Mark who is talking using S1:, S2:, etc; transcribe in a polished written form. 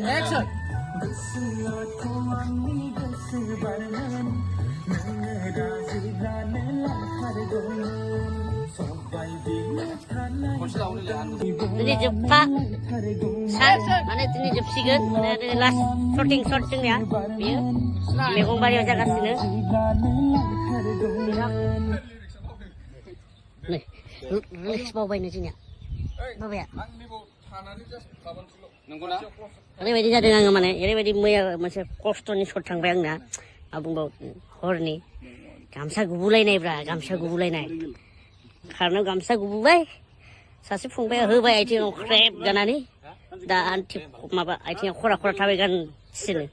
S1: Action.
S2: Ini jeppa, mana ini jepsigan, mana ini last shorting ya, biar megong bari aja kasih nih, rilis bawa ini sini, bawa ya. ओरैबायदि जादों आङो माने ओरैबायदि मैया मोनसे खस्थ'नि सर थांबाय आंना मा बुंबाव हरनि गामसा गुबुलायनायब्रा गामसा गुबुलायनाय खारनायाव गामसा गुबुबाय सासे फंबाया होबाय आथिङाव ख्रेब गानानै दा आन्थि माबा आथिङाव खरा खरा थाबायगासिनो